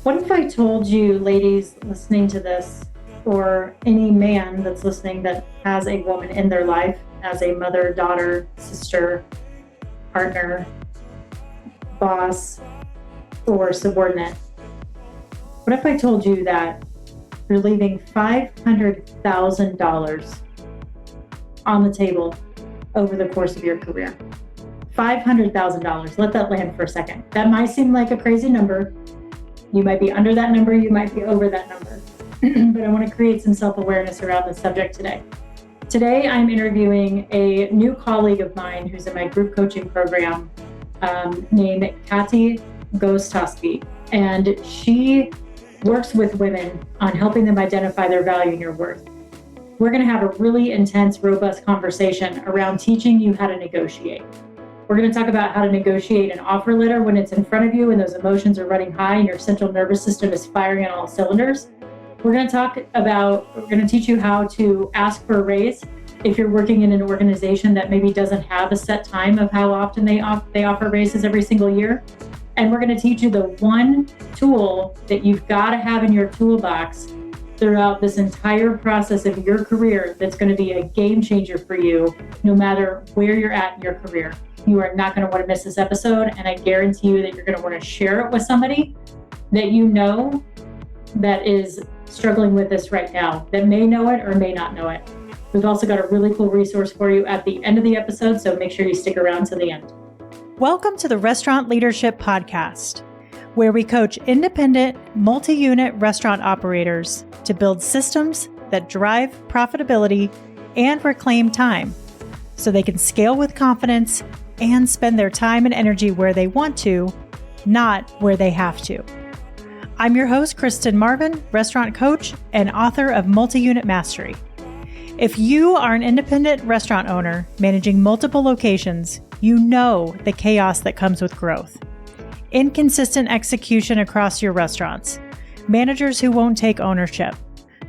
What if I told you, ladies listening to this, or any man that's listening that has a woman in their life as a mother, daughter, sister, partner, boss, or subordinate? What if I told you that you're leaving $500,000 on the table over the course of your career? $500,000. Let that land for a second. That might seem like a crazy number. You might be under that number, you might be over that number. But I want to create some self-awareness around the subject today. Today, I'm interviewing a new colleague of mine who's in my group coaching program named Katy Goshtasbi. And she works with women on helping them identify their value and your worth. We're going to have a really intense, robust conversation around teaching you how to negotiate. We're going to talk about how to negotiate an offer letter when it's in front of you and those emotions are running high and your central nervous system is firing on all cylinders. We're going to teach you how to ask for a raise if you're working in an organization that maybe doesn't have a set time of how often they offer raises every single year. And we're going to teach you the one tool that you've got to have in your toolbox throughout this entire process of your career that's going to be a game changer for you, no matter where you're at in your career. You are not going to want to miss this episode, and I guarantee you that you're going to want to share it with somebody that you know that is struggling with this right now, that may know it or may not know it. We've also got a really cool resource for you at the end of the episode, so make sure you stick around to the end. Welcome to the Restaurant Leadership Podcast, where we coach independent, multi-unit restaurant operators to build systems that drive profitability and reclaim time so they can scale with confidence and spend their time and energy where they want to, not where they have to. I'm your host, Kristen Marvin, restaurant coach and author of Multi-Unit Mastery. If you are an independent restaurant owner managing multiple locations, you know the chaos that comes with growth. Inconsistent execution across your restaurants, managers who won't take ownership,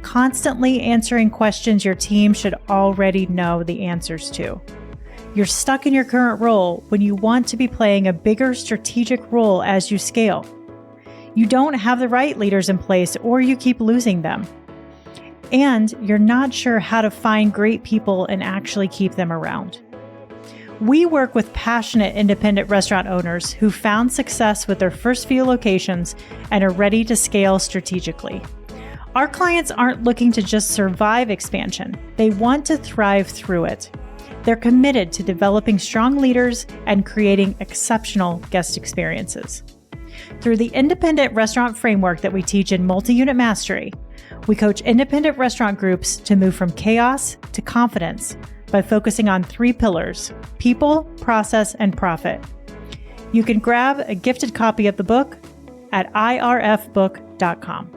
constantly answering questions your team should already know the answers to. You're stuck in your current role when you want to be playing a bigger strategic role as you scale. You don't have the right leaders in place or you keep losing them. And you're not sure how to find great people and actually keep them around. We work with passionate independent restaurant owners who found success with their first few locations and are ready to scale strategically. Our clients aren't looking to just survive expansion. They want to thrive through it. They're committed to developing strong leaders and creating exceptional guest experiences. Through the independent restaurant framework that we teach in Multi-Unit Mastery, we coach independent restaurant groups to move from chaos to confidence by focusing on 3 pillars: people, process, and profit. You can grab a gifted copy of the book at irfbook.com.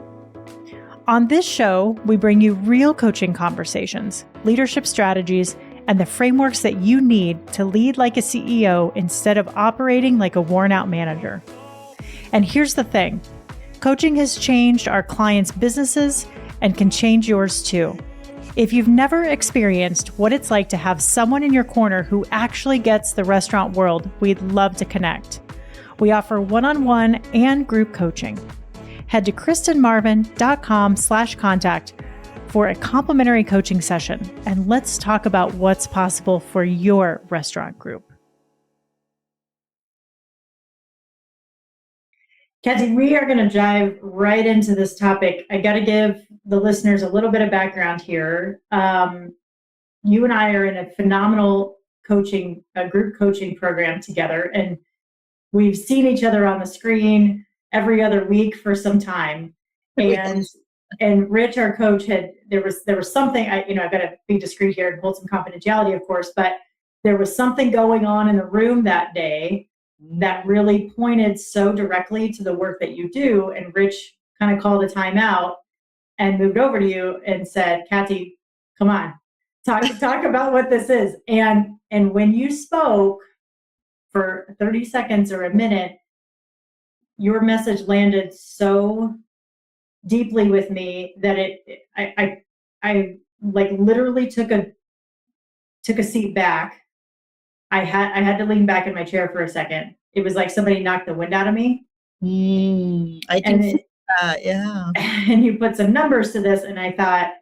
On this show, we bring you real coaching conversations, leadership strategies, and the frameworks that you need to lead like a CEO instead of operating like a worn-out manager. And here's the thing, coaching has changed our clients' businesses and can change yours too. If you've never experienced what it's like to have someone in your corner who actually gets the restaurant world, we'd love to connect. We offer one-on-one and group coaching. Head to kristenmarvin.com/contact for a complimentary coaching session, and let's talk about what's possible for your restaurant group. Katy, we are going to dive right into this topic. I got to give the listeners a little bit of background here. You and I are in a phenomenal group coaching program together, and we've seen each other on the screen every other week for some time. And Rich, our coach, there was something, I've got to be discreet here and hold some confidentiality, of course, but there was something going on in the room that day that really pointed so directly to the work that you do. And Rich kind of called a timeout and moved over to you and said, Katy, come on, talk about what this is. And when you spoke for 30 seconds or a minute, your message landed so deeply with me that I like literally took a seat back. I had to lean back in my chair for a second. It was like somebody knocked the wind out of me. Yeah. And you put some numbers to this. And I thought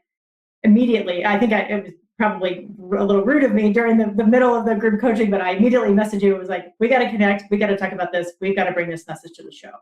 immediately, it was probably a little rude of me during the middle of the group coaching, but I immediately messaged you. It was like, we got to connect. We got to talk about this. We've got to bring this message to the show.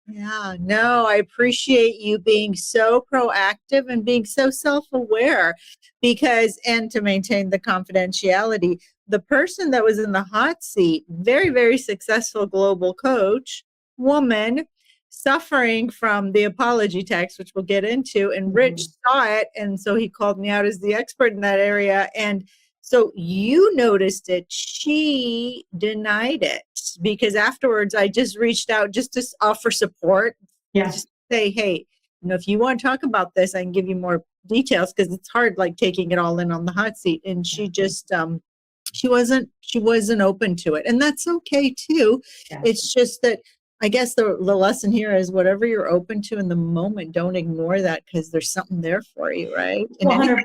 Yeah, no, I appreciate you being so proactive and being so self-aware and to maintain the confidentiality, the person that was in the hot seat, very, very successful global coach, woman, suffering from the apology tax, which we'll get into, and Rich saw it. And so he called me out as the expert in that area. And so you noticed it. She denied it because afterwards I just reached out just to offer support. Yeah. Just say, hey, if you want to talk about this, I can give you more details because it's hard, like taking it all in on the hot seat. And she just, she wasn't open to it. And that's okay too. Yeah. It's just that I guess the lesson here is whatever you're open to in the moment, don't ignore that because there's something there for you, right? Well,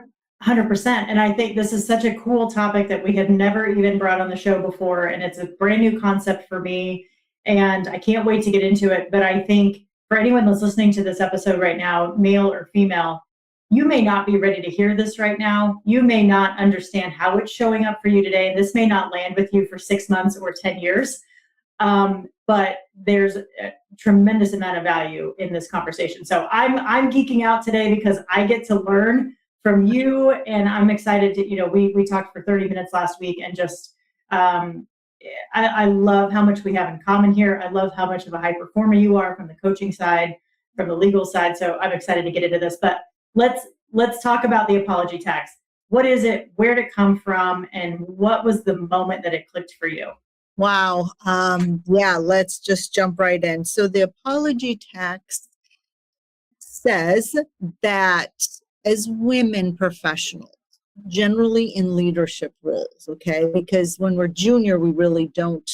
100%. And I think this is such a cool topic that we have never even brought on the show before. And it's a brand new concept for me. And I can't wait to get into it. But I think for anyone that's listening to this episode right now, male or female, you may not be ready to hear this right now. You may not understand how it's showing up for you today. This may not land with you for 6 months or 10 years. But there's a tremendous amount of value in this conversation. So I'm geeking out today because I get to learn from you, and I'm excited to, we talked for 30 minutes last week, and just, I love how much we have in common here. I love how much of a high performer you are from the coaching side, from the legal side. So I'm excited to get into this, but let's talk about the apology tax. What is it? Where did it come from? And what was the moment that it clicked for you? Wow. Yeah, let's just jump right in. So the apology tax says that as women professionals, generally in leadership roles, okay, because when we're junior, we really don't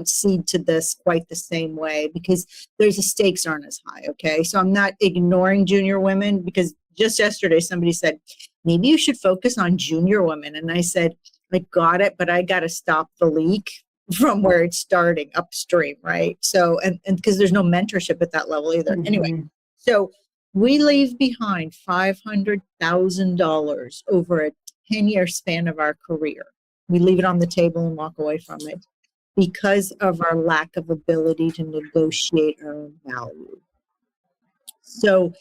cede to this quite the same way because the stakes aren't as high, okay? So I'm not ignoring junior women because just yesterday somebody said, maybe you should focus on junior women. And I said, I got it, but I got to stop the leak from where it's starting upstream, right? So, and because there's no mentorship at that level either. Mm-hmm. Anyway, so we leave behind $500,000 over a 10-year span of our career. We leave it on the table and walk away from it because of our lack of ability to negotiate our own value. So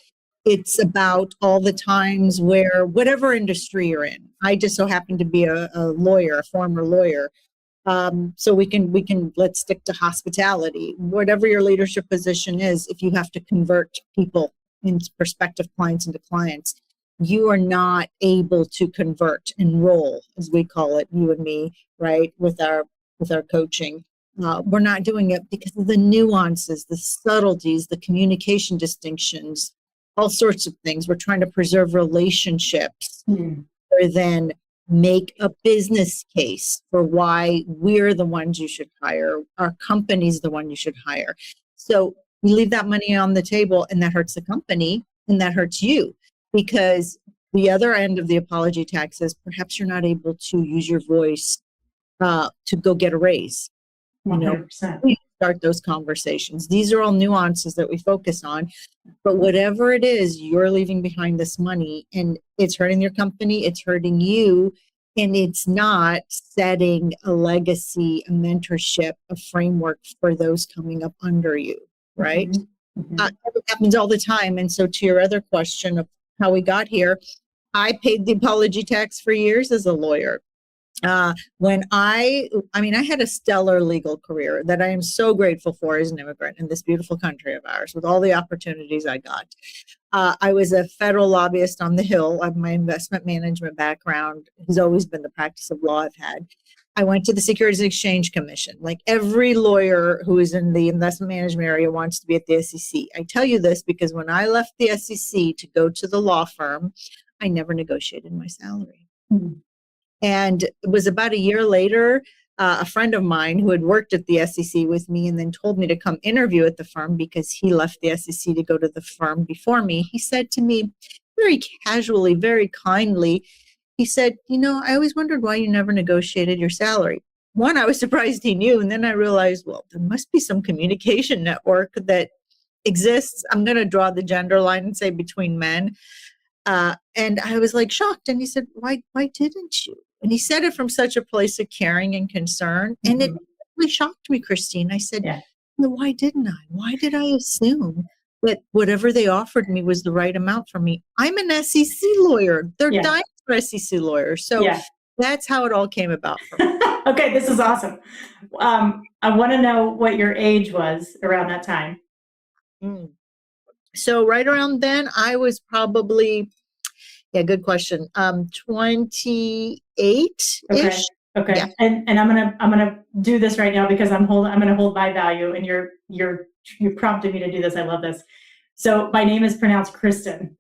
it's about all the times where whatever industry you're in, I just so happen to be a lawyer, a former lawyer. So we can let's stick to hospitality, whatever your leadership position is. If you have to convert people into prospective clients into clients, you are not able to convert, enroll, as we call it, you and me, right? With our coaching, we're not doing it because of the nuances, the subtleties, the communication distinctions, all sorts of things. We're trying to preserve relationships rather than make a business case for why we're the ones you should hire. Our company's the one you should hire. So we leave that money on the table, and that hurts the company and that hurts you because the other end of the apology tax is perhaps you're not able to use your voice to go get a raise. 100%. We start those conversations. These are all nuances that we focus on, but whatever it is, you're leaving behind this money and it's hurting your company, it's hurting you, and it's not setting a legacy, a mentorship, a framework for those coming up under you, right? Mm-hmm. It happens all the time. And so to your other question of how we got here, I paid the apology tax for years as a lawyer. When I had a stellar legal career that I am so grateful for as an immigrant in this beautiful country of ours with all the opportunities I got. I was a federal lobbyist on the Hill. My investment management background has always been the practice of law I've had. I went to the Securities and Exchange Commission. Like every lawyer who is in the investment management area wants to be at the SEC. I tell you this because when I left the SEC to go to the law firm, I never negotiated my salary. Mm-hmm. And it was about a year later, a friend of mine who had worked at the SEC with me and then told me to come interview at the firm because he left the SEC to go to the firm before me. He said to me very casually, very kindly, he said, I always wondered why you never negotiated your salary. One, I was surprised he knew. And then I realized, well, there must be some communication network that exists. I'm going to draw the gender line and say between men. And I was like shocked. And he said, why didn't you? And he said it from such a place of caring and concern. And it really shocked me, Christine. I said, Yeah. well, why didn't I? Why did I assume that whatever they offered me was the right amount for me? I'm an SEC lawyer. They're dying for SEC lawyers. So that's how it all came about for me. Okay, this is awesome. I want to know what your age was around that time. So right around then, I was probably, good question. 28-ish. Okay. Yeah. And I'm gonna do this right now because I'm gonna hold my value, and you prompted me to do this. I love this. So my name is pronounced Kristen.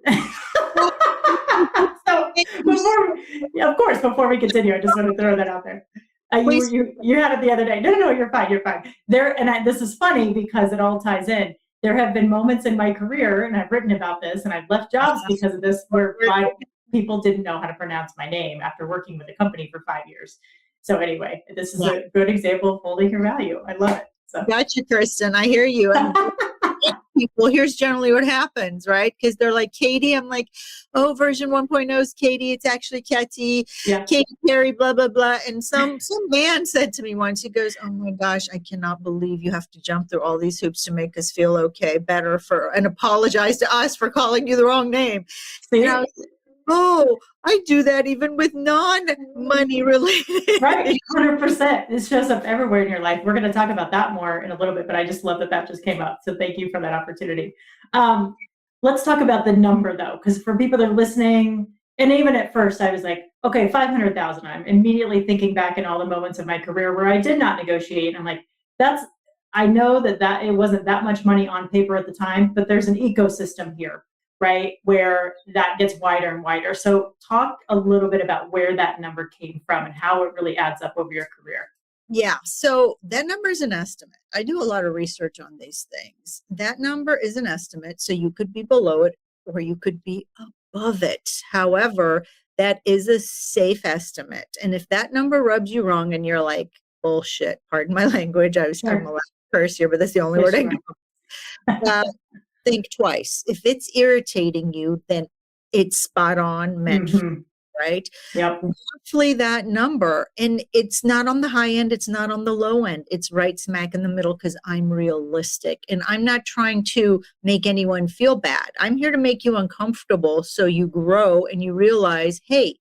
So before we continue, I just want to throw that out there. You had it the other day. No, you're fine. You're fine. This is funny because it all ties in. There have been moments in my career, and I've written about this, and I've left jobs because of this, where people didn't know how to pronounce my name after working with a company for 5 years. So anyway, this is a good example of holding your value. I love it. So. Gotcha, Kristen. I hear you. People, here's generally what happens, right? Because they're like, Katy. I'm like, oh, version 1.0 is Katy. It's actually Katy. Katy Perry, blah, blah, blah. And some man said to me once, he goes, oh my gosh, I cannot believe you have to jump through all these hoops to make us feel better and apologize to us for calling you the wrong name. See? Oh, I do that even with non-money related. Right, 100%. This shows up everywhere in your life. We're going to talk about that more in a little bit, but I just love that just came up. So thank you for that opportunity. Let's talk about the number though, because for people that are listening, and even at first I was like, okay, 500,000. I'm immediately thinking back in all the moments of my career where I did not negotiate. I'm like, I know that it wasn't that much money on paper at the time, but there's an ecosystem here, right, where that gets wider and wider. So talk a little bit about where that number came from and how it really adds up over your career. Yeah, so that number is an estimate. I do a lot of research on these things. That number is an estimate, so you could be below it or you could be above it. However, that is a safe estimate. And if that number rubs you wrong and you're like, bullshit, pardon my language, I was talking about curse here, but that's the only word I know. Think twice. If it's irritating you, then it's spot on meant for you, right? Yep. Roughly that number. And it's not on the high end. It's not on the low end. It's right smack in the middle because I'm realistic. And I'm not trying to make anyone feel bad. I'm here to make you uncomfortable so you grow and you realize, hey,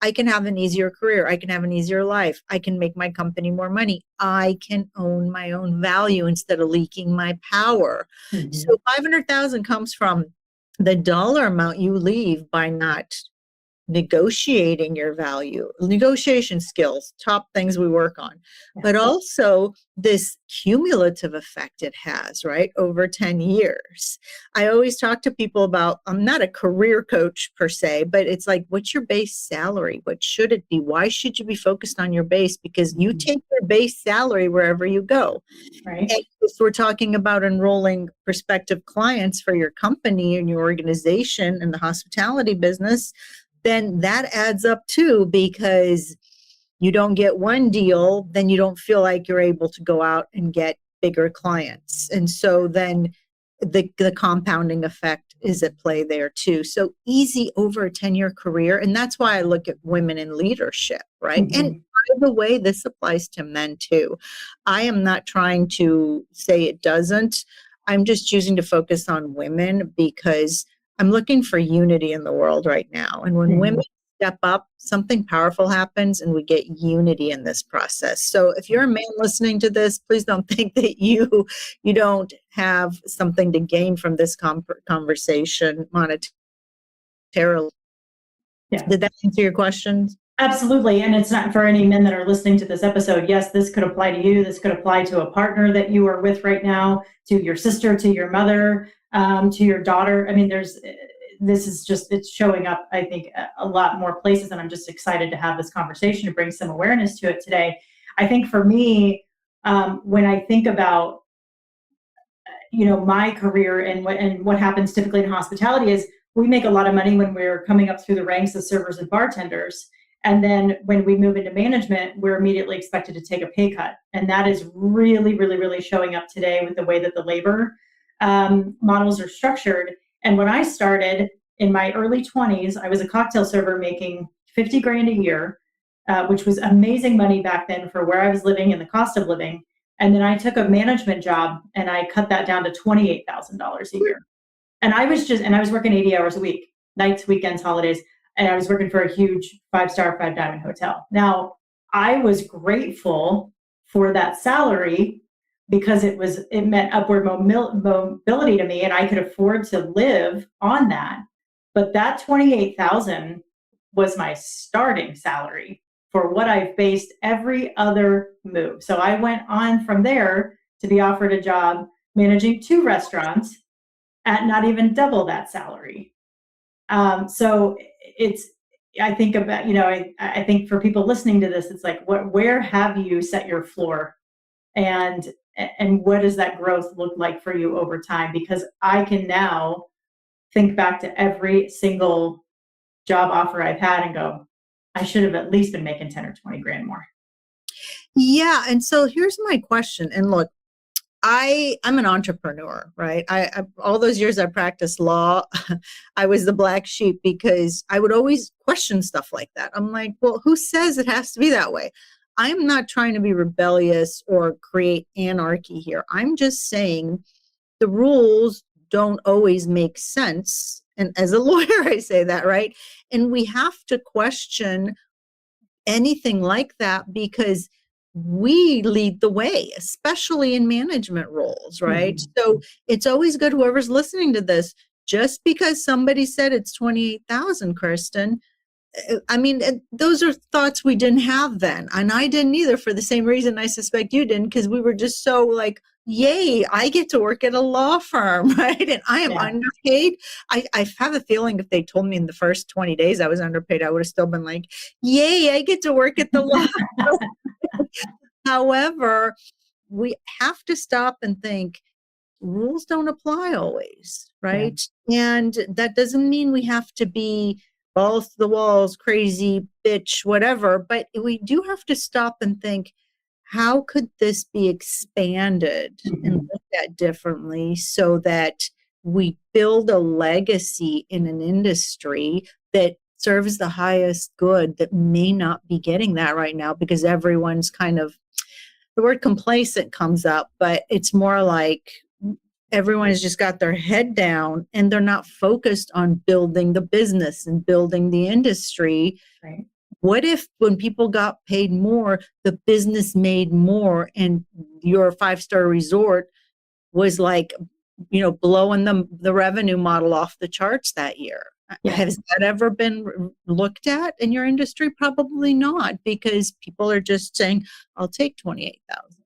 I can have an easier career. I can have an easier life. I can make my company more money. I can own my own value instead of leaking my power. So 500,000 comes from the dollar amount you leave by not negotiating your value, negotiation skills, top things we work on, but also this cumulative effect it has, right, over 10 years. I always talk to people about, I'm not a career coach per se, but it's like, what's your base salary? What should it be? Why should you be focused on your base? Because you take your base salary wherever you go. Right. And if we're talking about enrolling prospective clients for your company and your organization in the hospitality business, then that adds up too, because you don't get one deal, then you don't feel like you're able to go out and get bigger clients. And so then the compounding effect is at play there too. So easy over a 10-year career. And that's why I look at women in leadership, right? And by the way, this applies to men too. I am not trying to say it doesn't. I'm just choosing to focus on women because I'm looking for unity in the world right now. And when women step up, something powerful happens and we get unity in this process. So if you're a man listening to this, please don't think that you don't have something to gain from this conversation monetarily. Yeah. Did that answer your questions? Absolutely. And it's not for any men that are listening to this episode. Yes, this could apply to you. This could apply to a partner that you are with right now, to your sister, to your mother, to your daughter. I mean, it's showing up, I think, a lot more places. And I'm just excited to have this conversation to bring some awareness to it today. I think for me, when I think about, my career and what happens typically in hospitality is we make a lot of money when we're coming up through the ranks of servers and bartenders. And then when we move into management, we're immediately expected to take a pay cut. And that is really, really, really showing up today with the way that the labor models are structured. And when I started in my early 20s, I was a cocktail server making 50 grand a year, which was amazing money back then for where I was living and the cost of living. And then I took a management job and I cut that down to $28,000 a year. And I was working 80 hours a week, nights, weekends, holidays. And I was working for a huge 5-star, 5-diamond hotel. Now, I was grateful for that salary because it meant upward mobility to me, and I could afford to live on that. But that 28,000 was my starting salary for what I've based every other move. So I went on from there to be offered a job managing 2 restaurants at not even double that salary. So I think about, I think for people listening to this, it's like, where have you set your floor, and what does that growth look like for you over time? Because I can now think back to every single job offer I've had and go, I should have at least been making 10 or 20 grand more. Yeah. And so here's my question. And look, I'm an entrepreneur, right? I all those years I practiced law, I was the black sheep because I would always question stuff like that. I'm like, well, who says it has to be that way? I'm not trying to be rebellious or create anarchy here. I'm just saying the rules don't always make sense. And as a lawyer, I say that, right? And we have to question anything like that because we lead the way, especially in management roles, right? Mm-hmm. So it's always good, whoever's listening to this, just because somebody said it's 28,000, Kristen, I mean, those are thoughts we didn't have then. And I didn't either, for the same reason I suspect you didn't, because we were just so like, yay, I get to work at a law firm, right? And I am underpaid. I have a feeling if they told me in the first 20 days I was underpaid, I would have still been like, yay, I get to work at the law firm. However, we have to stop and think rules don't apply always, right? Yeah. And that doesn't mean we have to be balls to the walls, crazy, bitch, whatever. But we do have to stop and think, how could this be expanded and looked at differently so that we build a legacy in an industry that serves the highest good that may not be getting that right now because everyone's kind of, the word complacent comes up, but it's more like everyone has just got their head down and they're not focused on building the business and building the industry. Right. What if when people got paid more, the business made more and your 5-star resort was like, blowing the revenue model off the charts that year? Yeah. Has that ever been looked at in your industry? Probably not, because people are just saying, I'll take 28,000.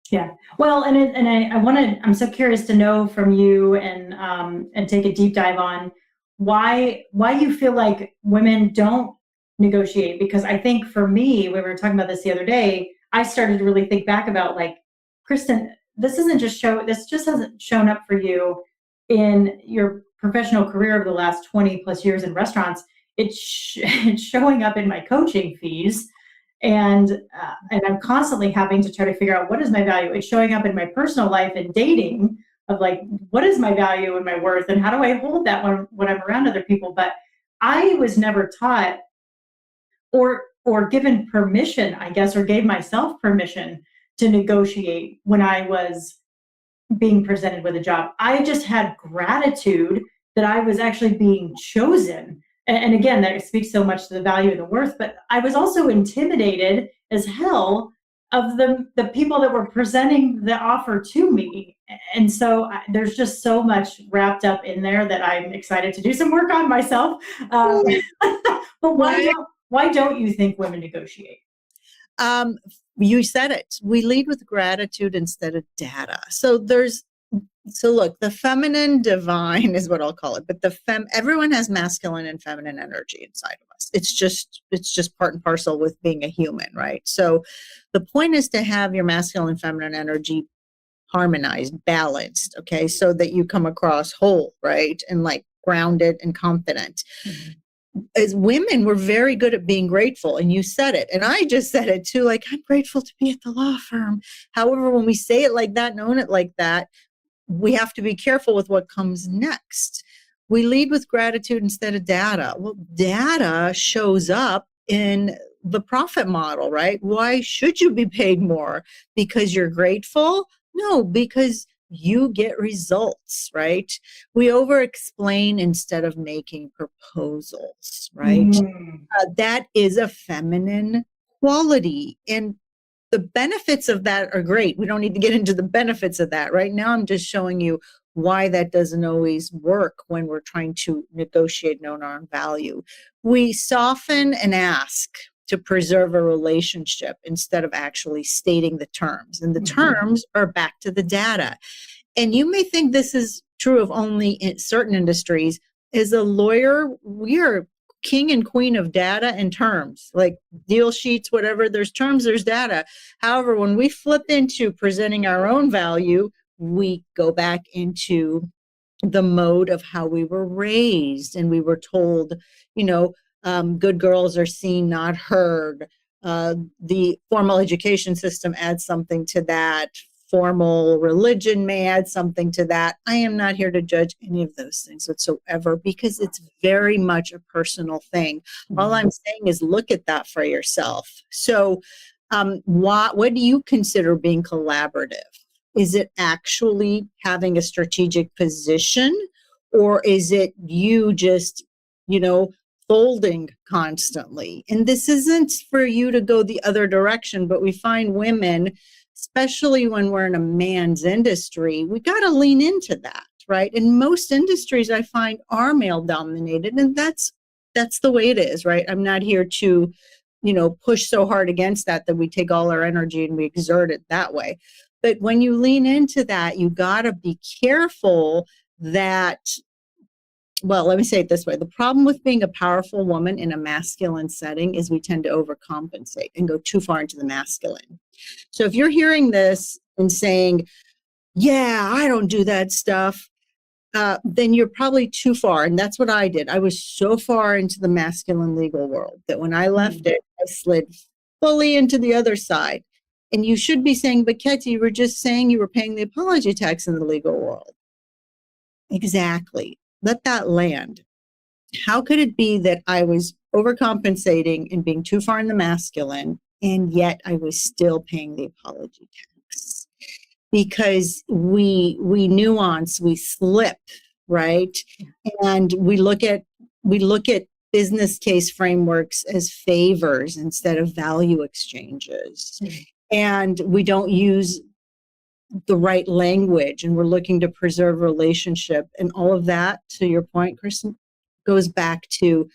Yeah. Well, I'm so curious to know from you and take a deep dive on why you feel like women don't negotiate. Because I think for me, we were talking about this the other day, I started to really think back about like, Kristen, this just hasn't shown up for you in your professional career over the last 20 plus years in restaurants. It's showing up in my coaching fees. And I'm constantly having to try to figure out what is my value. It's showing up in my personal life and dating of like, what is my value and my worth, and how do I hold that when I'm around other people? But I was never taught or given permission, I guess, or gave myself permission to negotiate when I was being presented with a job. I just had gratitude that I was actually being chosen. And again, that speaks so much to the value and the worth, but I was also intimidated as hell of the people that were presenting the offer to me. And so there's just so much wrapped up in there that I'm excited to do some work on myself. But why don't you think women negotiate? You said it. We lead with gratitude instead of data. So look, the feminine divine is what I'll call it, but everyone has masculine and feminine energy inside of us. It's just part and parcel with being a human, right? So the point is to have your masculine and feminine energy harmonized, balanced, okay, so that you come across whole, right? And like grounded and confident. Mm-hmm. As women, we're very good at being grateful. And you said it. And I just said it too, like, I'm grateful to be at the law firm. However, when we say it like that and own it like that, we have to be careful with what comes next. We lead with gratitude instead of data. Well, data shows up in the profit model, right? Why should you be paid more? Because you're grateful? No, because you get results, right? We over explain instead of making proposals, right? That is a feminine quality. And the benefits of that are great. We don't need to get into the benefits of that. Right now, I'm just showing you why that doesn't always work when we're trying to negotiate and own our own value. We soften and ask to preserve a relationship instead of actually stating the terms. And the terms are back to the data. And you may think this is true of only in certain industries. As a lawyer, we are king and queen of data and terms, like deal sheets, whatever. There's terms, there's data. However, when we flip into presenting our own value, we go back into the mode of how we were raised. And we were told, good girls are seen, not heard. The formal education system adds something to that. Formal religion may add something to that. I am not here to judge any of those things whatsoever, because it's very much a personal thing. All I'm saying is look at that for yourself. So what do you consider being collaborative? Is it actually having a strategic position, or is it you just, folding constantly? And this isn't for you to go the other direction, but we find women, especially when we're in a man's industry, we got to lean into that, right? And most industries I find are male dominated, and that's the way it is, right? I'm not here to, push so hard against that we take all our energy and we exert it that way. But when you lean into that, you got to be careful that, well, let me say it this way. The problem with being a powerful woman in a masculine setting is we tend to overcompensate and go too far into the masculine. So if you're hearing this and saying, yeah, I don't do that stuff, then you're probably too far. And that's what I did. I was so far into the masculine legal world that when I left it, I slid fully into the other side. And you should be saying, but Katy, you were just saying you were paying the apology tax in the legal world. Exactly. Let that land. How could it be that I was overcompensating and being too far in the masculine, and yet I was still paying the apology tax? Because we nuance, we slip, right? And we look at business case frameworks as favors instead of value exchanges. And we don't use the right language, and we're looking to preserve relationship, and all of that, to your point, Kristen, goes back to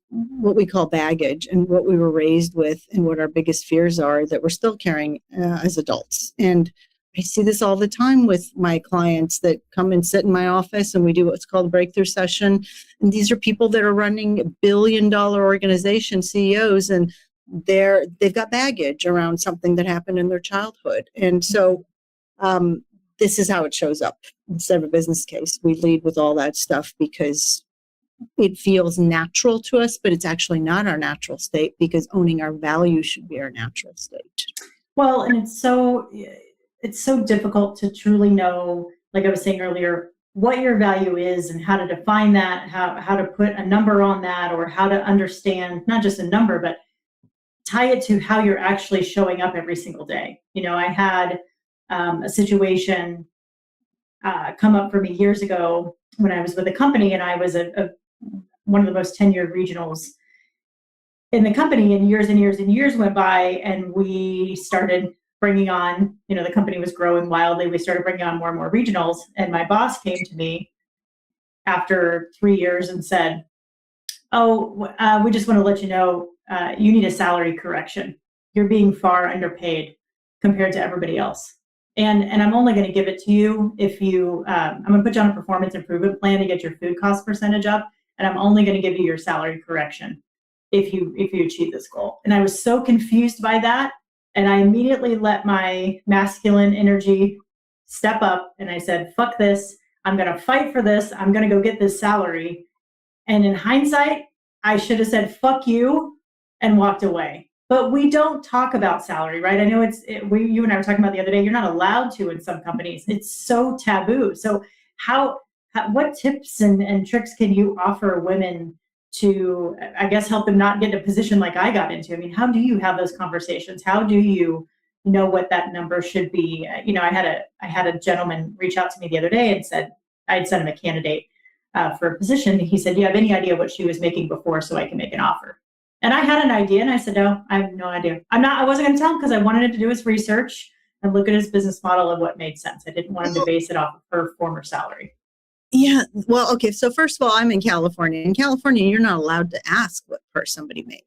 what we call baggage and what we were raised with and what our biggest fears are that we're still carrying as adults. And I see this all the time with my clients that come and sit in my office, and we do what's called a breakthrough session. And these are people that are running billion-dollar organization CEOs, and they've got baggage around something that happened in their childhood. And so this is how it shows up. Instead of a business case, we lead with all that stuff because it feels natural to us, but it's actually not our natural state, because owning our value should be our natural state. Well, and it's so difficult to truly know, like I was saying earlier, what your value is and how to define that, how to put a number on that, or how to understand not just a number, but tie it to how you're actually showing up every single day. I had a situation come up for me years ago when I was with a company, and I was one of the most tenured regionals in the company, and years and years and years went by, and we started bringing on, the company was growing wildly. We started bringing on more and more regionals, and my boss came to me after 3 years and said, we just want to let you know, you need a salary correction. You're being far underpaid compared to everybody else. And I'm only going to give it to you if you, I'm going to put you on a performance improvement plan to get your food cost percentage up. And I'm only going to give you your salary correction if you achieve this goal. And I was so confused by that. And I immediately let my masculine energy step up. And I said, fuck this. I'm going to fight for this. I'm going to go get this salary. And in hindsight, I should have said, fuck you, and walked away. But we don't talk about salary, right? I know you and I were talking about the other day, you're not allowed to in some companies. It's so taboo. So what tips and tricks can you offer women to, I guess, help them not get in a position like I got into? I mean, how do you have those conversations? How do you know what that number should be? I had a gentleman reach out to me the other day and said, I'd sent him a candidate for a position. He said, do you have any idea what she was making before so I can make an offer? And I had an idea, and I said, no, I have no idea. I wasn't going to tell him because I wanted him to do his research and look at his business model of what made sense. I didn't want him to base it off of her former salary. Yeah. Well, okay. So first of all, I'm in California. In California, you're not allowed to ask what somebody made.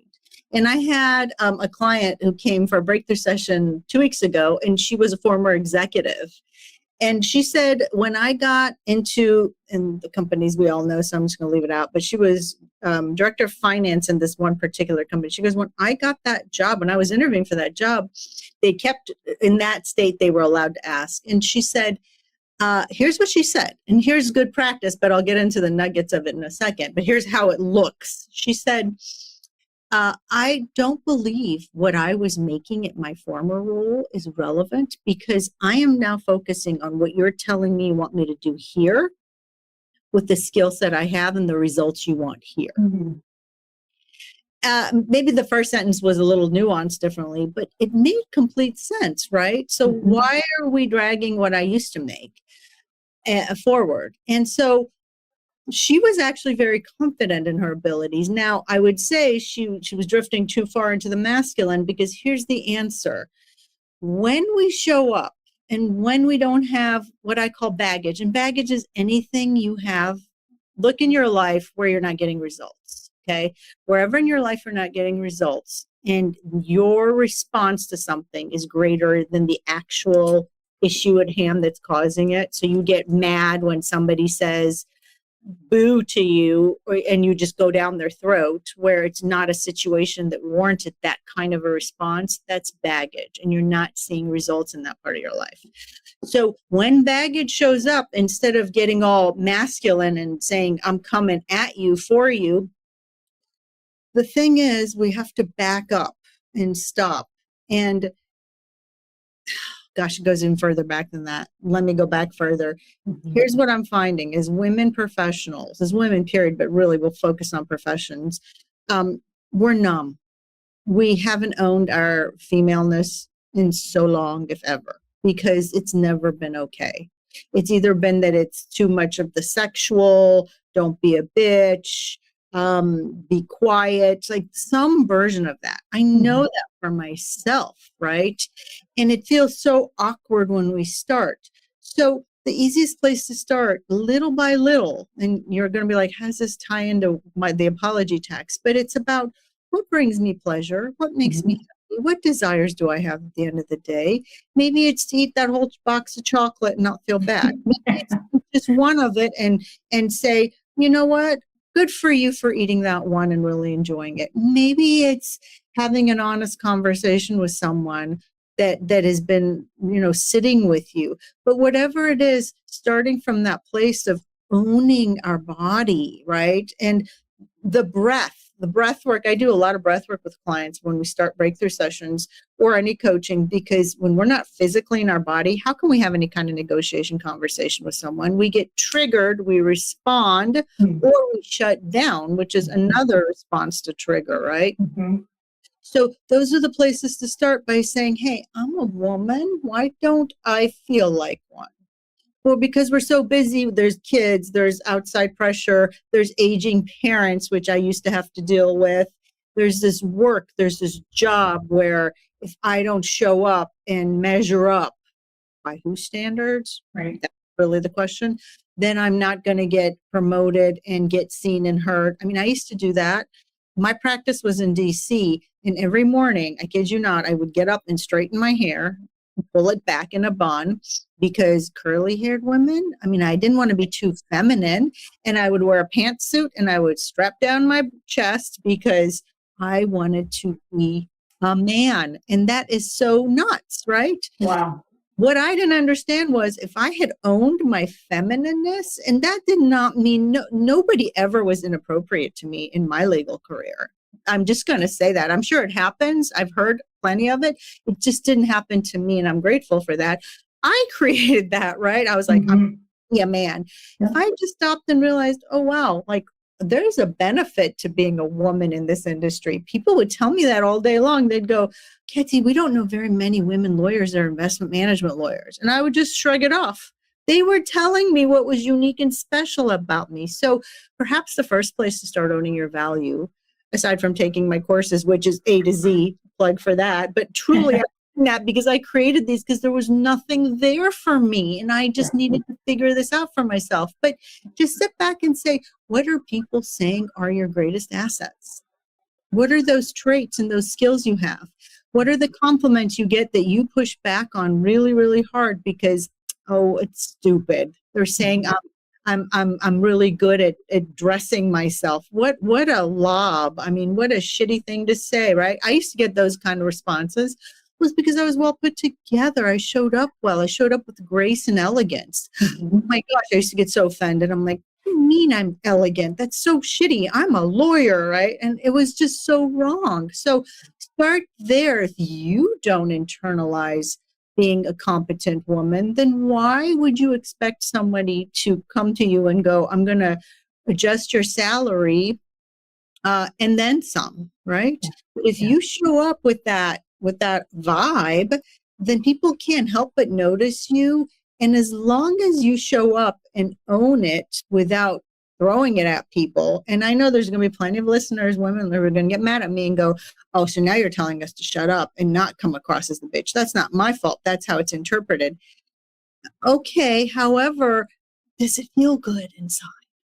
And I had a client who came for a breakthrough session 2 weeks ago, and she was a former executive. And she said, when I got into, and the companies we all know, so I'm just going to leave it out, but she was director of finance in this one particular company. She goes, when I got that job, when I was interviewing for that job, they kept, in that state, they were allowed to ask. And she said, here's what she said, and here's good practice, but I'll get into the nuggets of it in a second. But here's how it looks. She said, I don't believe what I was making at my former role is relevant because I am now focusing on what you're telling me you want me to do here with the skill set I have and the results you want here. Mm-hmm. Maybe the first sentence was a little nuanced differently, but it made complete sense, right? So why are we dragging what I used to make forward? And so she was actually very confident in her abilities. Now, I would say she was drifting too far into the masculine, because here's the answer. When we show up and when we don't have what I call baggage, and baggage is anything you have, look in your life where you're not getting results, okay? Wherever in your life you're not getting results and your response to something is greater than the actual issue at hand that's causing it. So you get mad when somebody says, boo to you, and you just go down their throat, where it's not a situation that warranted that kind of a response. That's baggage, and you're not seeing results in that part of your life. So when baggage shows up, instead of getting all masculine and saying, I'm coming at you for you, the thing is, we have to back up and stop. And gosh, it goes even further back than that. Let me go back further. Here's what I'm finding is women professionals, as women period, but really we'll focus on professions. We're numb. We haven't owned our femaleness in so long, if ever, because it's never been okay. It's either been that it's too much of the sexual, don't be a bitch, be quiet, like some version of that. I know that for myself, right? And it feels so awkward when we start. So the easiest place to start, little by little, and you're going to be like, how does this tie into the apology text? But it's about what brings me pleasure, what makes me happy, what desires do I have at the end of the day? Maybe it's to eat that whole box of chocolate and not feel bad. Maybe it's just one of it and say, you know what? Good for you for eating that one and really enjoying it. Maybe it's having an honest conversation with someone that has been, sitting with you. But whatever it is, starting from that place of owning our body, right? And the breath work. I do a lot of breath work with clients when we start breakthrough sessions or any coaching, because when we're not physically in our body, how can we have any kind of negotiation conversation with someone? We get triggered, we respond, or we shut down, which is another response to trigger, right? So those are the places to start by saying, hey, I'm a woman. Why don't I feel like one? Well, because we're so busy, there's kids, there's outside pressure, there's aging parents, which I used to have to deal with. There's this work, there's this job where if I don't show up and measure up, by whose standards? Right. That's really the question. Then I'm not going to get promoted and get seen and heard. I mean, I used to do that. My practice was in DC, and every morning, I kid you not, I would get up and straighten my hair, pull it back in a bun, because curly-haired women, I mean, I didn't want to be too feminine, and I would wear a pantsuit and I would strap down my chest because I wanted to be a man. And that is so nuts, right? Wow. What I didn't understand was if I had owned my feminineness, and that did not mean nobody ever was inappropriate to me in my legal career. I'm just going to say that. I'm sure it happens. I've heard plenty of it. It just didn't happen to me, and I'm grateful for that. I created that, right? I was like, I'm a man. Yeah. If I just stopped and realized, oh, wow, like there's a benefit to being a woman in this industry. People would tell me that all day long. They'd go, Katy, we don't know very many women lawyers that are investment management lawyers. And I would just shrug it off. They were telling me what was unique and special about me. So perhaps the first place to start owning your value, aside from taking my courses, which is A to Z, plug for that, but truly that because I created these because there was nothing there for me and I just needed to figure this out for myself. But just sit back and say, what are people saying are your greatest assets? What are those traits and those skills you have? What are the compliments you get that you push back on really, really hard because, oh, it's stupid. They're saying I'm really good at dressing myself. What a lob. I mean, what a shitty thing to say, right? I used to get those kind of responses. Was because I was well put together. I showed up well. I showed up with grace and elegance. Oh my gosh, I used to get so offended. I'm like, what do you mean I'm elegant? That's so shitty. I'm a lawyer, right? And it was just so wrong. So start there. If you don't internalize being a competent woman, then why would you expect somebody to come to you and go, I'm going to adjust your salary and then some, right? If you show up with that vibe, then people can't help but notice you. And as long as you show up and own it without throwing it at people, and I know there's going to be plenty of listeners, women, that are going to get mad at me and go, oh, so now you're telling us to shut up and not come across as the bitch. That's not my fault. That's how it's interpreted. Okay. However, does it feel good inside?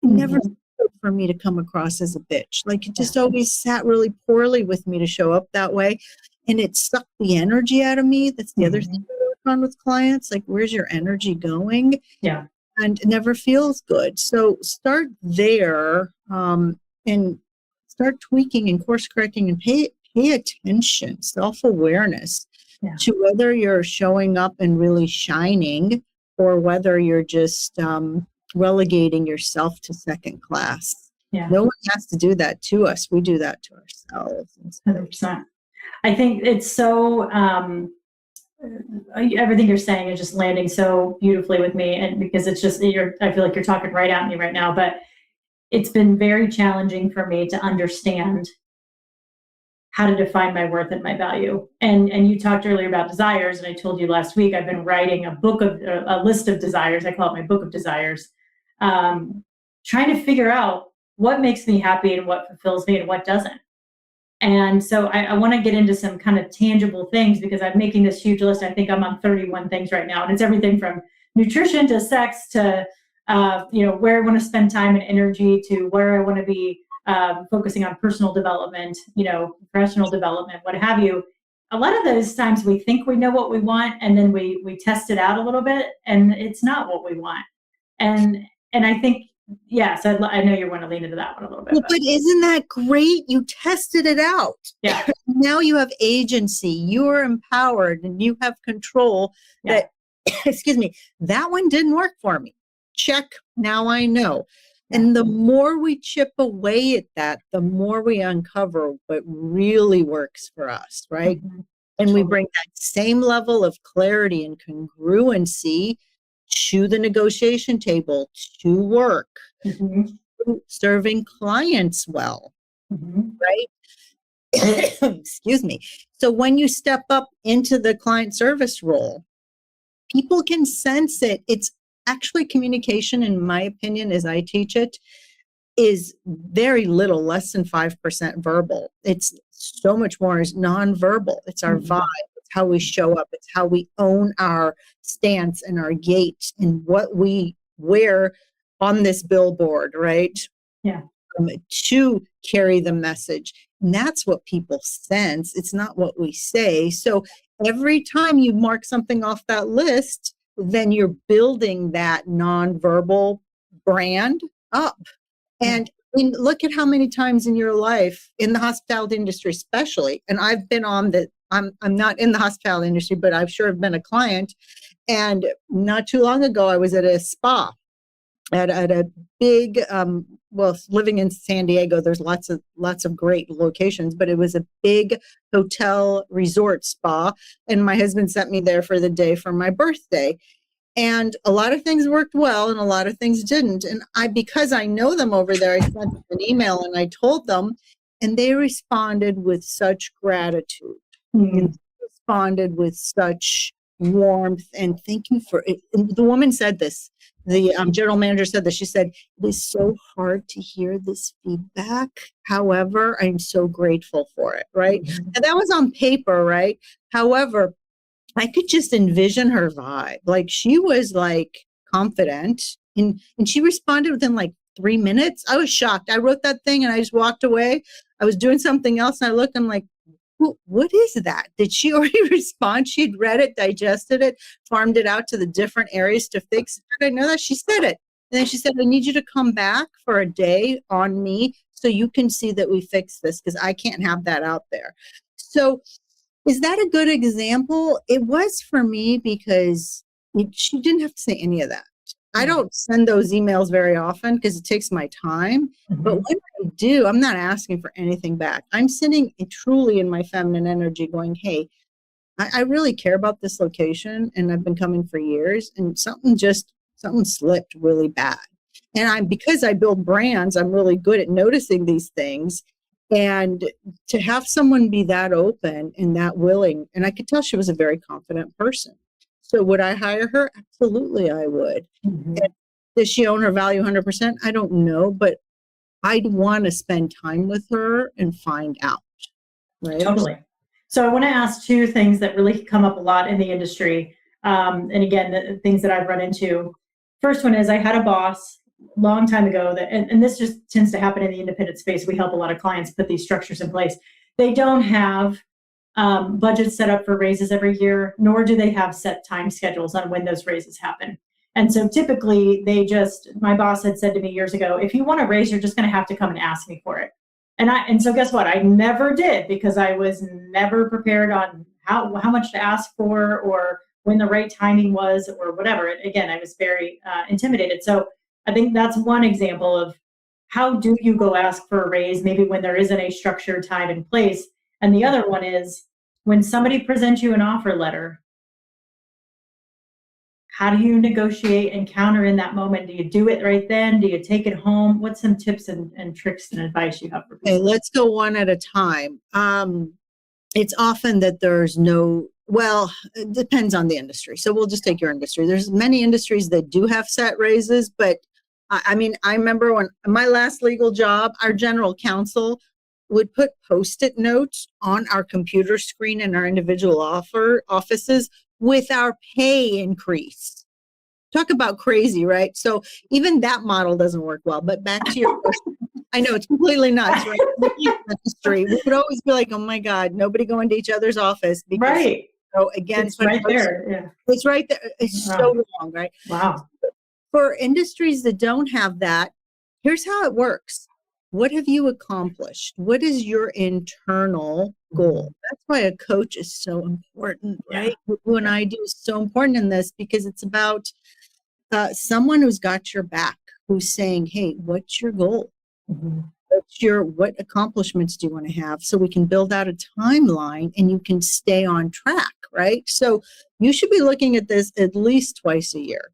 It never felt good for me to come across as a bitch. Like it just always sat really poorly with me to show up that way. And it sucked the energy out of me. That's the other thing I work on with clients. Like, where's your energy going? Yeah. And it never feels good. So start there and start tweaking and course correcting and pay attention, self-awareness to whether you're showing up and really shining or whether you're just relegating yourself to second class. Yeah. No one has to do that to us. We do that to ourselves. 100%. I think it's so, everything you're saying is just landing so beautifully with me. And because it's just, I feel like you're talking right at me right now, but it's been very challenging for me to understand how to define my worth and my value. And you talked earlier about desires. And I told you last week, I've been writing a list of desires. I call it my book of desires, trying to figure out what makes me happy and what fulfills me and what doesn't. And so I want to get into some kind of tangible things because I'm making this huge list. I think I'm on 31 things right now. And it's everything from nutrition to sex to, where I want to spend time and energy to where I want to be focusing on personal development, professional development, what have you. A lot of those times we think we know what we want and then we test it out a little bit and it's not what we want. And I think, yes, I know you want to lean into that one a little bit. But isn't that great? You tested it out. Yeah. Now you have agency. You're empowered and you have control. That, excuse me, that one didn't work for me. Check. Now I know. And the more we chip away at that, the more we uncover what really works for us, right? Mm-hmm. And we bring that same level of clarity and congruency to the negotiation table, to work, to serving clients well, right? Excuse me. So when you step up into the client service role, people can sense it. It's actually communication, in my opinion, as I teach it, is very little, less than 5% verbal. It's so much more is nonverbal. It's our vibe. It's how we show up. It's how we own our stance and our gait and what we wear on this billboard, right? Yeah. To carry the message. And that's what people sense. It's not what we say. So every time you mark something off that list, then you're building that nonverbal brand up. And I mean, look at how many times in your life, in the hospitality industry especially, and I've been on the, I'm not in the hospitality industry, but I've sure been a client. And not too long ago, I was at a spa. at a big, well, living in San Diego, there's lots of great locations, but it was a big hotel resort spa. And my husband sent me there for the day for my birthday. And a lot of things worked well and a lot of things didn't. And because I know them over there, I sent them an email and I told them, and they responded with such gratitude. And responded with such warmth and thank you for it. And the woman said this, the general manager said this, she said, it is so hard to hear this feedback. However, I'm so grateful for it, right? And that was on paper, right? However, I could just envision her vibe. Like she was like confident and she responded within like 3 minutes. I was shocked. I wrote that thing and I just walked away. I was doing something else and I looked, I'm like, what is that? Did she already respond? She'd read it, digested it, farmed it out to the different areas to fix. I didn't know that. She said it. And then she said, I need you to come back for a day on me so you can see that we fixed this because I can't have that out there. So is that a good example? It was for me because she didn't have to say any of that. I don't send those emails very often because it takes my time. But when I do, I'm not asking for anything back. I'm sitting truly in my feminine energy going, hey, I really care about this location and I've been coming for years and something slipped really bad. And because I build brands, I'm really good at noticing these things. And to have someone be that open and that willing, and I could tell she was a very confident person. So would I hire her? Absolutely, I would. Does she own her value 100%? I don't know, but I'd want to spend time with her and find out. Right? Totally. So I want to ask two things that really come up a lot in the industry. And again, the things that I've run into. First one is I had a boss a long time ago and this just tends to happen in the independent space. We help a lot of clients put these structures in place. They don't have budgets set up for raises every year, nor do they have set time schedules on when those raises happen. And so typically my boss had said to me years ago, if you want to raise, you're just going to have to come and ask me for it. And so guess what? I never did because I was never prepared on how much to ask for or when the right timing was or whatever. Again, I was very intimidated. So I think that's one example of how do you go ask for a raise, maybe when there isn't a structured time in place. And the other one is when somebody presents you an offer letter, how do you negotiate and counter in that moment? Do you do it right then? Do you take it home? What's some tips and tricks and advice you have for people? Okay, let's go one at a time. It's often that it depends on the industry. So we'll just take your industry. There's many industries that do have set raises, but I remember when my last legal job, our general counsel would put Post-it notes on our computer screen in our individual offices with our pay increase. Talk about crazy, right? So even that model doesn't work well. But back to your question. I know it's completely nuts, right? We would always be like, oh my God, nobody go into each other's office. Because, right. So again, it's right there. Yeah. It's right there. It's so wrong, right? Wow. For industries that don't have that, here's how it works. What have you accomplished? What is your internal goal? That's why a coach is so important, right? What you and I do is so important in this because it's about someone who's got your back, who's saying, hey, what's your goal? What accomplishments do you want to have? So we can build out a timeline and you can stay on track, right? So you should be looking at this at least twice a year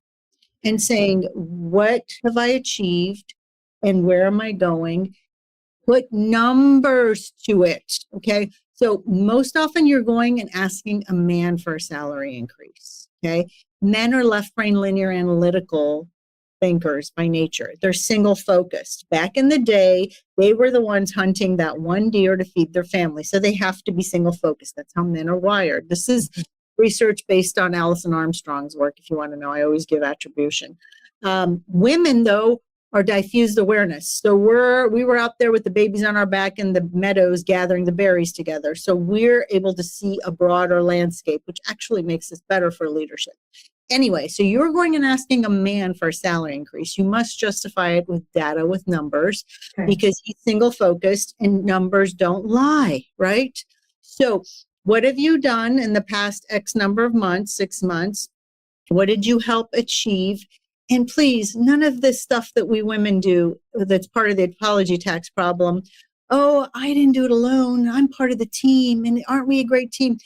and saying, what have I achieved and where am I going? Put numbers to it, okay? So most often you're going and asking a man for a salary increase, okay? Men are left brain linear analytical thinkers by nature. They're single focused. Back in the day, they were the ones hunting that one deer to feed their family. So they have to be single focused. That's how men are wired. This is research based on Alison Armstrong's work. If you want to know, I always give attribution. Women, though, are diffused awareness. So we were out there with the babies on our back in the meadows gathering the berries together. So we're able to see a broader landscape, which actually makes us better for leadership. Anyway, so you're going and asking a man for a salary increase. You must justify it with data, with numbers, because he's single focused and numbers don't lie, right? So what have you done in the past X number of months, 6 months? What did you help achieve? And please, none of this stuff that we women do that's part of the apology tax problem. Oh, I didn't do it alone. I'm part of the team. And aren't we a great team?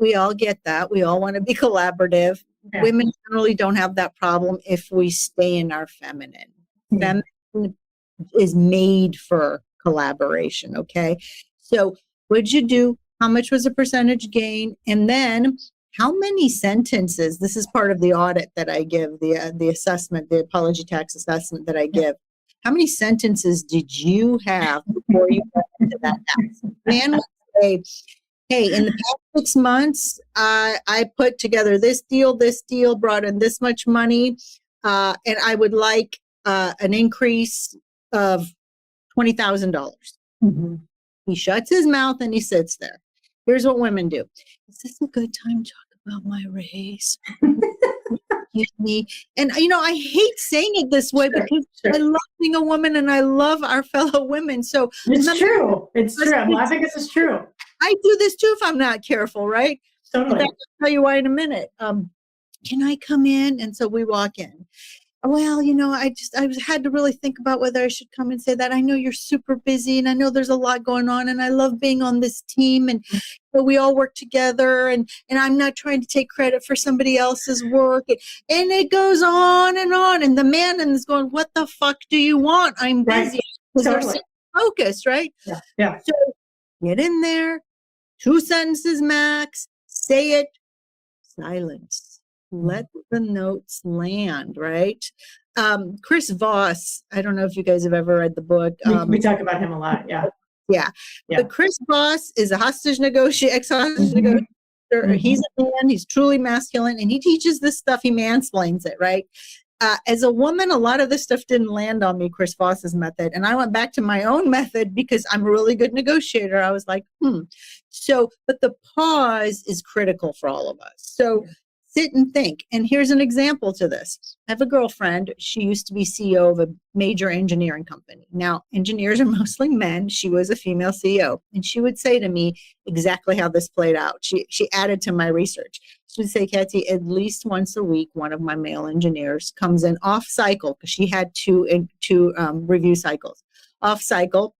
We all get that. We all want to be collaborative. Yeah. Women generally don't have that problem if we stay in our feminine. Yeah. Feminine is made for collaboration. Okay. So what'd you do? How much was the percentage gain? And then how many sentences, this is part of the audit that I give, the assessment, the apology tax assessment that I give. How many sentences did you have before you got into that tax? Man would say, hey, in the past 6 months, I put together this deal, brought in this much money, and I would like an increase of $20,000. Mm-hmm. He shuts his mouth and he sits there. Here's what women do. Is this a good time to talk about my race? Excuse me. And, I hate saying it this way because I love being a woman and I love our fellow women. So it's true. It's true. I'm laughing because it's true. I do this too if I'm not careful, right? Totally. I'll tell you why in a minute. Can I come in? And so we walk in. Well, I had to really think about whether I should come and say that. I know you're super busy and I know there's a lot going on and I love being on this team and we all work together and I'm not trying to take credit for somebody else's work. And it goes on. And the man is going, what the fuck do you want? I'm busy. Because they're so focused, right? Yeah. So get in there, 2 sentences max, say it, silence. Let the notes land, right? Chris Voss, I don't know if you guys have ever read the book. We talk about him a lot, yeah. Yeah. But Chris Voss is a hostage negotiator, ex-hostage negotiator. Mm-hmm. He's a man, he's truly masculine, and he teaches this stuff, he mansplains it, right? As a woman, a lot of this stuff didn't land on me, Chris Voss's method. And I went back to my own method because I'm a really good negotiator. I was like, So, but the pause is critical for all of us. So sit and think. And here's an example to this. I have a girlfriend. She used to be CEO of a major engineering company. Now, engineers are mostly men. She was a female CEO. And she would say to me exactly how this played out. She added to my research. She would say, Katy, at least once a week, one of my male engineers comes in off cycle because she had two review cycles. Off cycle,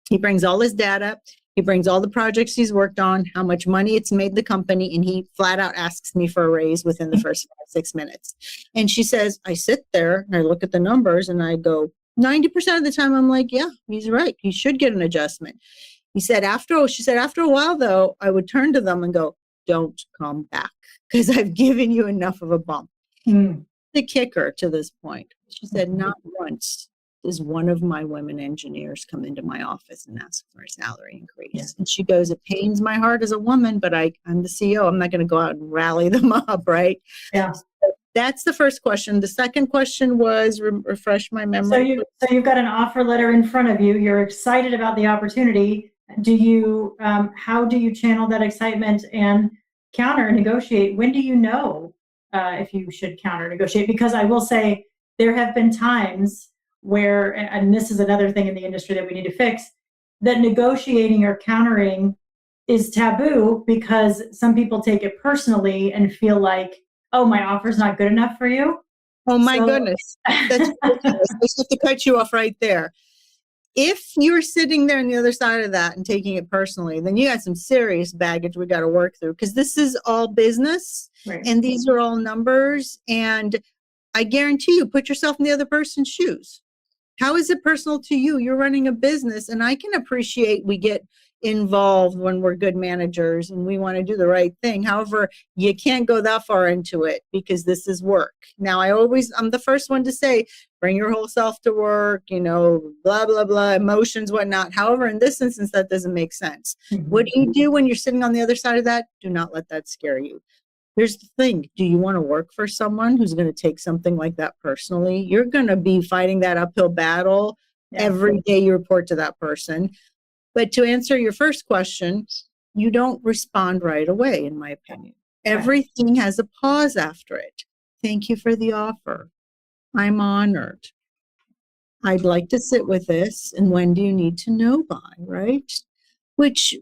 he brings all his data. He brings all the projects he's worked on, how much money it's made the company, and he flat out asks me for a raise within the first 6 minutes. And she says, I sit there and I look at the numbers and I go, 90% of the time, I'm like, yeah, he's right. He should get an adjustment. She said, after a while, though, I would turn to them and go, don't come back because I've given you enough of a bump. The kicker to this point, she said, not once does one of my women engineers come into my office and ask for a salary increase. Yeah. And she goes, it pains my heart as a woman, but I'm the CEO. I'm not going to go out and rally them up, right? Yeah. So that's the first question. The second question was, refresh my memory. So you've got an offer letter in front of you. You're excited about the opportunity. How do you channel that excitement and counter negotiate? When do you know if you should counter negotiate? Because I will say there have been times where, and this is another thing in the industry that we need to fix, that negotiating or countering is taboo because some people take it personally and feel like, oh, my offer's not good enough for you. Oh my goodness. That's ridiculous. I just have to cut you off right there. If you're sitting there on the other side of that and taking it personally, then you got some serious baggage we got to work through because this is all business and these are all numbers. And I guarantee you, put yourself in the other person's shoes. How is it personal to you? You're running a business, and I can appreciate we get involved when we're good managers and we want to do the right thing. However, you can't go that far into it because this is work. Now, I'm the first one to say, bring your whole self to work, blah, blah, blah, emotions, whatnot. However, in this instance, that doesn't make sense. Mm-hmm. What do you do when you're sitting on the other side of that? Do not let that scare you. Here's the thing. Do you want to work for someone who's going to take something like that personally? You're going to be fighting that uphill battle every day you report to that person. But to answer your first question, you don't respond right away, in my opinion. Everything has a pause after it. Thank you for the offer. I'm honored. I'd like to sit with this. And when do you need to know by, right? which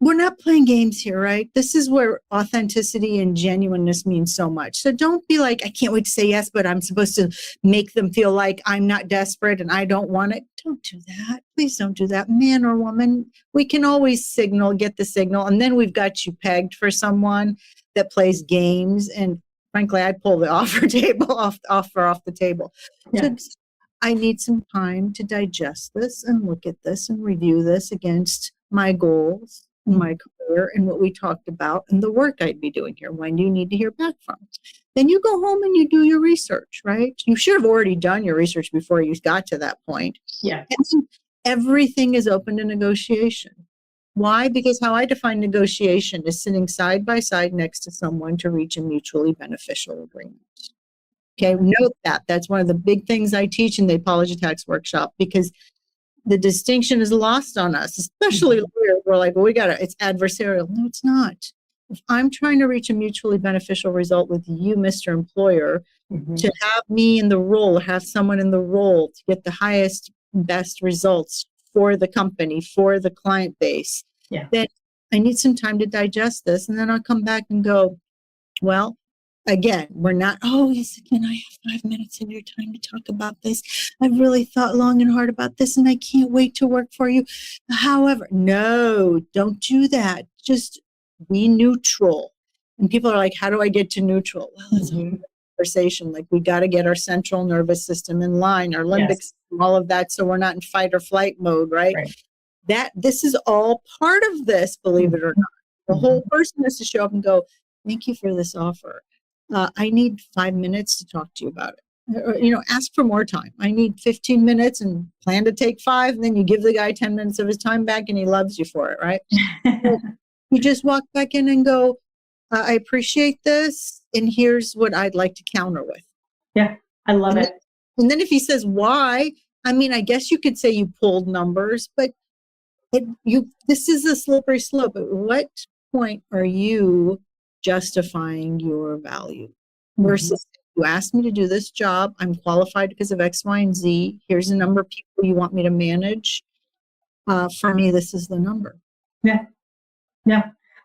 we're not playing games here, right? This is where authenticity and genuineness means so much. So don't be like, I can't wait to say yes, but I'm supposed to make them feel like I'm not desperate and I don't want it. Don't do that. Please don't do that. Man or woman, we can always get the signal. And then we've got you pegged for someone that plays games. And frankly, I'd pull the offer off the table. Yeah. So I need some time to digest this and look at this and review this against my goals, my career, and what we talked about, and the work I'd be doing here. When do you need to hear back from? Then you go home and you do your research, right? You should have already done your research before you got to that point. Yeah. And everything is open to negotiation. Why? Because how I define negotiation is sitting side by side next to someone to reach a mutually beneficial agreement. Okay, note that. That's one of the big things I teach in the Apology Tax Workshop, because the distinction is lost on us, especially lawyers. We're like, well, it's adversarial. No, it's not. If I'm trying to reach a mutually beneficial result with you, Mr. Employer, to have me in the role, have someone in the role to get the highest, best results for the company, for the client base, then I need some time to digest this. And then I'll come back and go, well, again, we're not, oh, yes, can I have 5 minutes of your time to talk about this? I've really thought long and hard about this, and I can't wait to work for you. However, no, don't do that. Just be neutral. And people are like, how do I get to neutral? Well, it's a conversation. Like, we got to get our central nervous system in line, our limbic system, all of that, so we're not in fight or flight mode, right? This is all part of this, believe it or not. The whole person has to show up and go, thank you for this offer. I need 5 minutes to talk to you about it. Or, ask for more time. I need 15 minutes and plan to take 5. And then you give the guy 10 minutes of his time back and he loves you for it, right? You just walk back in and go, I appreciate this. And here's what I'd like to counter with. Yeah, I love it. And then if he says why, I mean, I guess you could say you pulled numbers, but this is a slippery slope. At what point are you justifying your value versus you asked me to do this job, I'm qualified because of X, Y, and Z. Here's the number of people you want me to manage. For me, this is the number. Yeah.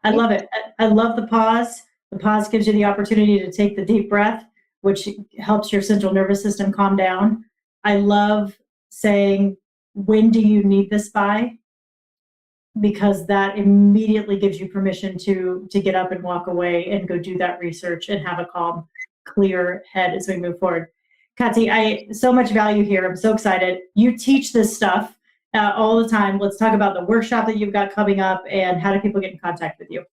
I love it. I love the pause. The pause gives you the opportunity to take the deep breath, which helps your central nervous system calm down. I love saying, when do you need this by? Because that immediately gives you permission to get up and walk away and go do that research and have a calm, clear head as we move forward. Katy, so much value here. I'm so excited. You teach this stuff all the time. Let's talk about the workshop that you've got coming up and how do people get in contact with you?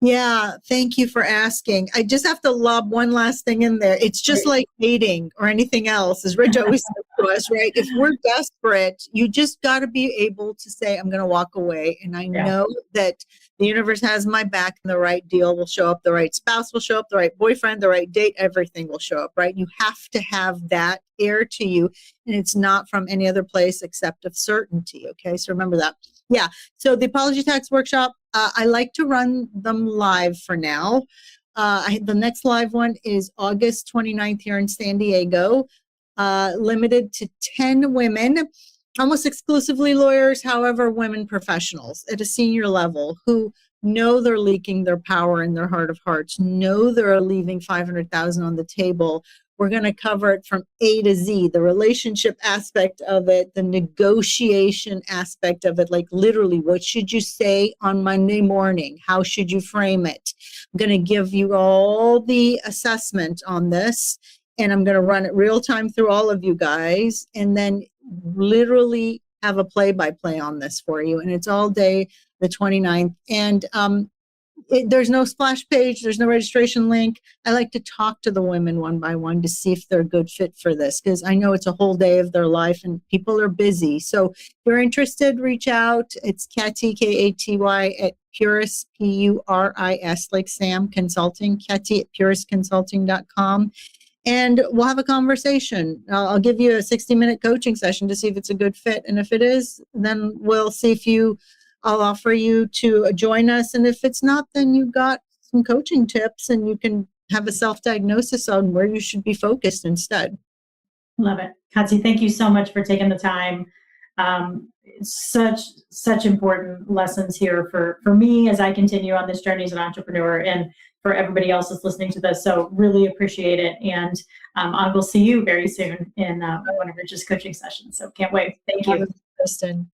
Yeah, thank you for asking. I just have to lob one last thing in there. It's just like dating or anything else, as Rich always says to us, right? If we're desperate, you just got to be able to say, I'm going to walk away. And I know that the universe has my back and the right deal will show up, the right spouse will show up, the right boyfriend, the right date, everything will show up, right? You have to have that air to you. And it's not from any other place except of certainty. Okay, so remember that. Yeah, so the Apology Tax Workshop, I like to run them live for now. The next live one is August 29th here in San Diego, limited to 10 women, almost exclusively lawyers, however, women professionals at a senior level who know they're leaking their power in their heart of hearts, know they're leaving $500,000 on the table. We're going to cover it from A to Z, the relationship aspect of it, the negotiation aspect of it, like literally, what should you say on Monday morning? How should you frame it? I'm going to give you all the assessment on this, and I'm going to run it real time through all of you guys, and then literally have a play-by-play on this for you. And it's all day, the 29th. And there's no splash page. There's no registration link. I like to talk to the women one by one to see if they're a good fit for this, because I know it's a whole day of their life and people are busy. So if you're interested, reach out. It's Katy, Katy, at Puris, Puris, like Sam Consulting, Katy at purisconsulting.com. And we'll have a conversation. I'll give you a 60-minute coaching session to see if it's a good fit. And if it is, then we'll see if I'll offer you to join us. And if it's not, then you've got some coaching tips and you can have a self-diagnosis on where you should be focused instead. Love it. Katy, thank you so much for taking the time. such important lessons here for me as I continue on this journey as an entrepreneur, and for everybody else that's listening to this. So really appreciate it. And I will see you very soon in one of Rich's coaching sessions. So can't wait. Thank you. Kristen.